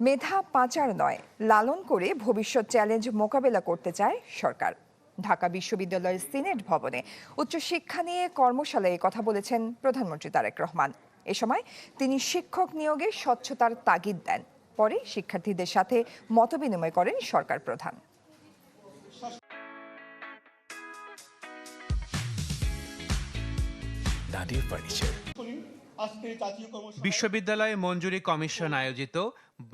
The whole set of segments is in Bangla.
মেধা পাচার নয়, লালন করে ভবিষ্যৎ চ্যালেঞ্জ মোকাবেলা করতে চায় সরকার। ঢাকা বিশ্ববিদ্যালয়ের সিনেট ভবনে উচ্চশিক্ষা নিয়ে কর্মশালায় কথা বলেছেন প্রধানমন্ত্রী তারেক রহমান। এ সময় তিনি শিক্ষক নিয়োগে স্বচ্ছতার তাগিদ দেন। পরে শিক্ষার্থীদের সাথে মতবিনিময় করেন সরকার প্রধান। বিশ্ববিদ্যালয় মঞ্জুরি কমিশন আয়োজিত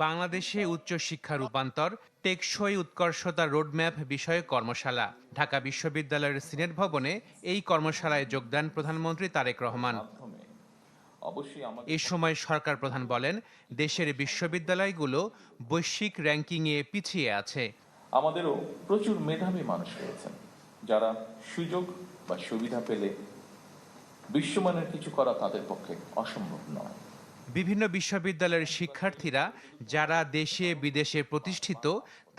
বাংলাদেশে উচ্চশিক্ষা রূপান্তর টেকসই উৎকর্ষতা রোডম্যাপ বিষয়ক কর্মশালা ঢাকা বিশ্ববিদ্যালয়ের সিনেট ভবনে। এই কর্মশালায় যোগ দেন প্রধানমন্ত্রী তারেক রহমান। এ সময় সরকার প্রধান বলেন, দেশের বিশ্ববিদ্যালয়গুলো বৈশ্বিক র্যাঙ্কিংয়ে পিছিয়ে আছে। আমাদেরও প্রচুর মেধাবী মানুষ রয়েছেন যারা সুযোগ বা সুবিধা পেলে বিশ্বমানের কিছু করা তাদের পক্ষে অসম্ভব নয়। বিভিন্ন বিশ্ববিদ্যালয়ের শিক্ষার্থীরা যারা দেশে বিদেশে প্রতিষ্ঠিত,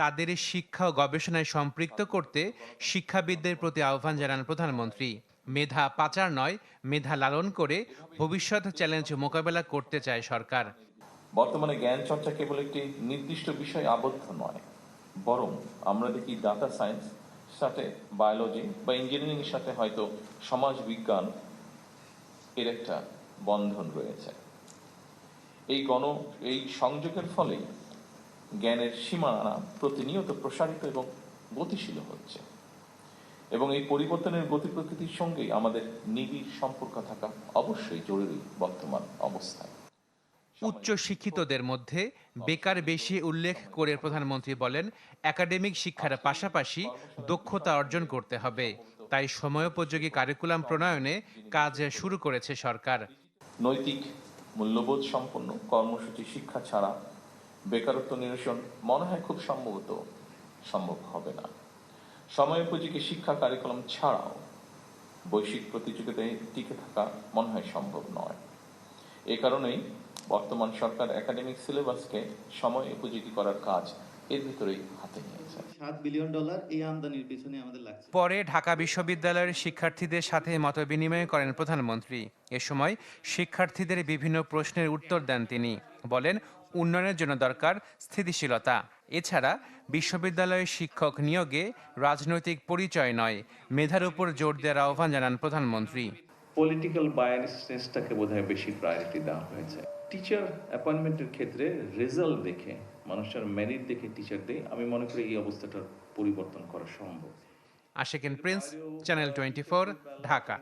তাদের শিক্ষা ও গবেষণায় সম্পৃক্ত করতে শিক্ষাবিদদের প্রতি আহ্বান জানান প্রধানমন্ত্রী। মেধা পাচার নয়, মেধা লালন করে ভবিষ্যৎ চ্যালেঞ্জ মোকাবেলা করতে চায় সরকার। বর্তমানে জ্ঞান চর্চা কেবল একটি নির্দিষ্ট বিষয়ে আবদ্ধ নয়, বরং আমরা দেখি ডাটা সায়েন্স সাথে বায়োলজি বা ইঞ্জিনিয়ারিং এর সাথে হয়তো সমাজ বিজ্ঞান এর একটা বন্ধন রয়েছে। এই সংযোগের ফলে জ্ঞানের সীমানা প্রতিনিয়ত প্রসারিত এবং গতিশীল হচ্ছে, এবং এই পরিবর্তনের গতি প্রকৃতির সঙ্গে আমাদের নিবিড় সম্পর্ক থাকা অবশ্যই জরুরি বর্তমান অবস্থায়। উচ্চ শিক্ষিতদের মধ্যে বেকার বেশি উল্লেখ করে প্রধানমন্ত্রী বলেন, একাডেমিক শিক্ষার পাশাপাশি দক্ষতা অর্জন করতে হবে। তাই সময়োপযোগী কারিকুলাম প্রণয়নে কাজ শুরু করেছে সরকার। নৈতিক মূল্যবোধ সম্পন্ন কর্মসূচি শিক্ষা ছাড়া বেকারত্ব নিরসন মনে হয় খুব সম্ভব হবে না। সময়োপযোগী শিক্ষা কারিকুলাম ছাড়াও বৈশ্বিক প্রতিযোগিতায় টিকে থাকা মনে হয় সম্ভব নয়। এই কারণেই বর্তমান সরকার একাডেমিক সিলেবাসকে সময় উপযোগী করার কাজ এর ভিতরেই হাতে নিয়েছে। $7 বিলিয়ন এই আমদানির পিছনে আমাদের লাগছে। পরে ঢাকা বিশ্ববিদ্যালয়ের শিক্ষার্থীদের সাথে মতবিনিময় করেন প্রধানমন্ত্রী। এ সময় শিক্ষার্থীদের বিভিন্ন প্রশ্নের উত্তর দেন তিনি। বলেন, উন্নয়নের জন্য দরকার স্থিতিশীলতা। এছাড়া বিশ্ববিদ্যালয়ের শিক্ষক নিয়োগে রাজনৈতিক পরিচয় নয়, মেধার উপর জোর দেওয়ার আহ্বান জানান প্রধানমন্ত্রী। পলিটিক্যাল বায়াসনেসটাকে বোধহয় বেশি প্রায়োরিটি দেওয়া হয়েছে। টিচার অ্যাপয়েন্টমেন্টের ক্ষেত্রে রেজাল্ট দেখে, মানুষের মেরিট দেখে টিচার দেয়। আমি মনে করি এই অবস্থাটার পরিবর্তন করা সম্ভব। Ashikin Prince, channel 24, Dhaka.